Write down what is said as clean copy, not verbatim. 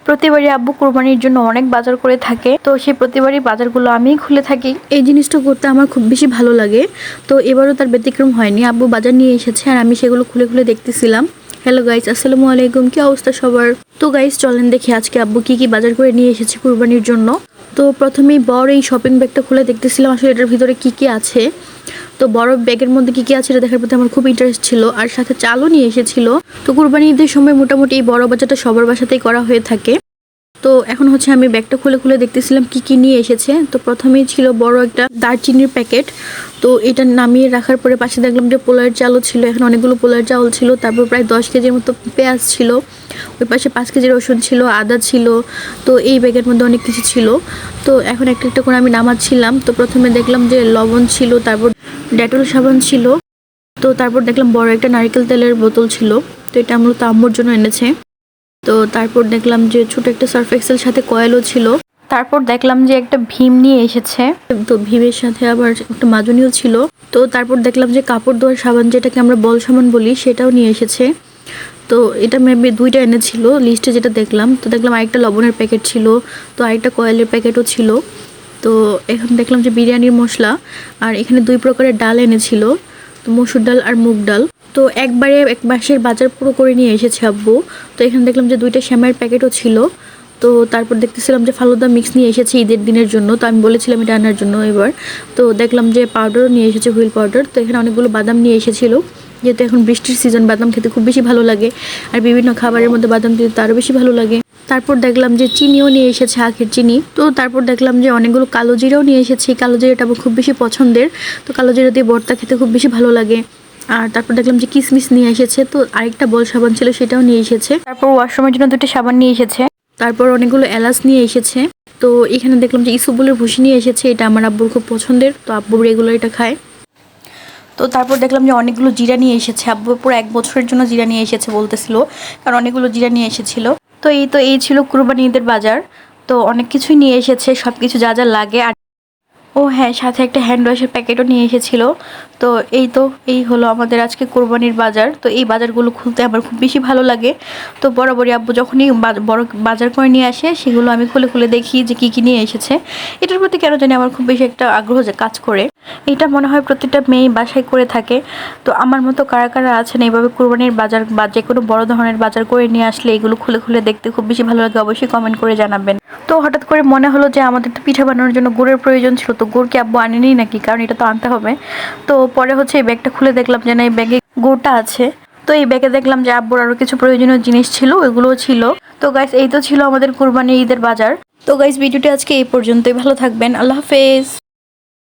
প্রতিবারই আব্বু কুরবানির জন্য অনেক বাজার করে থাকে, তো সেই প্রতিবারই বাজারগুলো আমিই খুলে থাকি। এই জিনিসটা করতে আমার খুব বেশি ভালো লাগে। তো এবারও তার ব্যতিক্রম হয়নি, আব্বু বাজার নিয়ে এসেছে আর আমি সেগুলো খুলে খুলে দেখতেছিলাম। হ্যালো গাইস, আসসালামু আলাইকুম, কি অবস্থা সবার? তো গাইস চলেন দেখি আজকে আব্বু কি কি বাজার করে নিয়ে এসেছে কুরবানির জন্য। তো প্রথমেই বড় এই শপিং ব্যাগটা খুলে দেখতেছিলাম আসলে এটার ভিতরে কি কি আছে। তো বড় ব্যাগের মধ্যে কি কি আছে এটা দেখার প্রতি আমার খুব ইন্টারেস্ট ছিল, আর সাথে চালও নিয়ে এসেছিল। তো কুরবানি ঈদের সময় মোটামুটি এই বড় বাজারটা সবার বাসাতেই করা হয়ে থাকে। তো এখন হচ্ছে আমি ব্যাগটা খুলে খুলে দেখতেছিলাম কি কি নিয়ে এসেছে। তো প্রথমেই ছিল বড় একটা দারচিনির প্যাকেট। তো এটা নামিয়ে রাখার পরে পাশে দেখলাম যে পোলার চালও ছিল, এখন অনেকগুলো পোলার চাউল ছিল। তারপর প্রায় 10 কেজির মতো পেঁয়াজ ছিল, ওই পাশে 5 কেজি রসুন ছিল, আদা ছিল। তো এই ব্যাগের মধ্যে অনেক কিছু ছিল। তো এখন একটা একটা করে আমি নামাচ্ছিলাম। তো প্রথমে দেখলাম যে লবণ ছিল, তারপর ডেটল সাবান ছিল। তো তারপর দেখলাম বড় একটা নারকেল তেলের বোতল ছিল, তো এটা মূলত আম্মুর জন্য এনেছে। তো তারপর দেখলাম যে ছোট একটা সার্ফ এক্সেল সাথে কয়েলও ছিল। তারপর দেখলাম যে একটা ভীম নিয়ে এসেছে, তো ভীমের সাথে আবার একটা মাজনিও ছিল। তো তারপর দেখলাম যে কাপড় ধোয়ার সাবান, যেটাকে আমরা বল সাবান বলি, সেটাও নিয়ে এসেছে। তো এটা মেবি দুইটা এনেছিল লিস্টে যেটা দেখলাম। তো দেখলাম আরেকটা লবণের প্যাকেট ছিল, তো আরেকটা কয়েলের প্যাকেটও ছিল। তো এখন দেখলাম যে বিরিয়ানির মশলা, আর এখানে 2 প্রকারের ডাল এনেছিল, তো মসুর ডাল আর মুগ ডাল। তো একবারে এক মাসের বাজার পুরো করে নিয়ে এসেছে আব্বু। তো এখানে দেখলাম যে 2টা শ্যামের প্যাকেটও ছিল। তো তারপর দেখতেছিলাম যে ফালুদা মিক্স নিয়ে এসেছে ঈদের দিনের জন্য, তো আমি বলেছিলাম এটা আনার জন্য এবার। তো দেখলাম যে পাউডারও নিয়ে এসেছে, হুইল পাউডার। তো এখানে অনেকগুলো বাদাম নিয়ে এসেছিল, যেহেতু এখন বৃষ্টির সিজন, বাদাম খেতে খুব বেশি ভালো লাগে, আর বিভিন্ন খাবারের মধ্যে বাদাম দিতে তো আরও বেশি ভালো লাগে। তারপর দেখলাম যে চিনিও নিয়ে এসেছে, আখের চিনি। তো তারপর দেখলাম যে অনেকগুলো কালো জিরাও নিয়ে এসেছে, কালো জিরাটা আমার খুব বেশি পছন্দের। তো কালো জিরা দিয়ে ভর্তা খেতে খুব বেশি ভালো লাগে। আর তারপর দেখলাম যে কিসমিস নিয়ে এসেছে, তো আরেকটা বল সাবান ছিল সেটাও নিয়ে এসেছে। তারপর ওয়াশরুমের জন্য 2টা সাবান নিয়ে এসেছে। তারপর অনেকগুলো এলাচ নিয়ে এসেছে। তো এখানে দেখলাম যে ইসবগুলের ভুসি নিয়ে এসেছে, এটা আমার আব্বুর খুব পছন্দের, তো আব্বু রেগুলার এটা খায়। তো তারপর দেখলাম যে অনেকগুলো জিরা নিয়ে এসেছে, আব্বু পুরো 1 বছরের জন্য জিরা নিয়ে এসেছে বলতেছিল, কারণ অনেকগুলো জিরা নিয়ে এসেছিল। তো এই ছিল কুরবানি ঈদের বাজার। তো অনেক কিছুই নিয়ে এসেছে, সব কিছু যা যা লাগে। আর ও হ্যাঁ, সাথে একটা হ্যান্ড ওয়াশের প্যাকেটও নিয়ে এসেছিল। তো এই হলো আমাদের আজকে কোরবানির বাজার। তো এই বাজারগুলো খুলতে আমার খুব বেশি ভালো লাগে। তো বরাবরই আব্বু যখনই বড় বাজার করে নিয়ে আসে, সেগুলো আমি খুলে খুলে দেখি যে কী কী নিয়ে এসেছে। এটার প্রতি কেন জানি আমার খুব বেশি একটা আগ্রহ যে কাজ করে। এটা মনে হয় প্রতিটা মেয়ে বাসায় করে থাকে। তো আমার মতো কারা কারা আছেন এইভাবে কোরবানির বাজার বা যে কোনো বড় ধরনের বাজার করে নিয়ে আসলে এগুলো খুলে খুলে দেখতে খুব বেশি ভালো লাগে, অবশ্যই কমেন্ট করে জানাবেন। তো হঠাৎ করে মনে হলো যে আমাদের তো পিঠা বানানোর জন্য গুড়ের প্রয়োজন ছিল, তো গুড় কি আব্বু আনেনি নাকি, কারণ এটা তো আনতে হবে। তো পরে হচ্ছে এই ব্যাগটা খুলে দেখলাম যে না, এই ব্যাগে গুড়টা আছে। তো এই ব্যাগে দেখলাম যে আব্বুর আরও কিছু প্রয়োজনীয় জিনিস ছিল, ওইগুলোও ছিল। তো গাইস, এই তো ছিল আমাদের কুরবানি ঈদের বাজার। তো গাইস, ভিডিওটি আজকে এই পর্যন্তই। ভালো থাকবেন, আল্লাহ হাফেজ।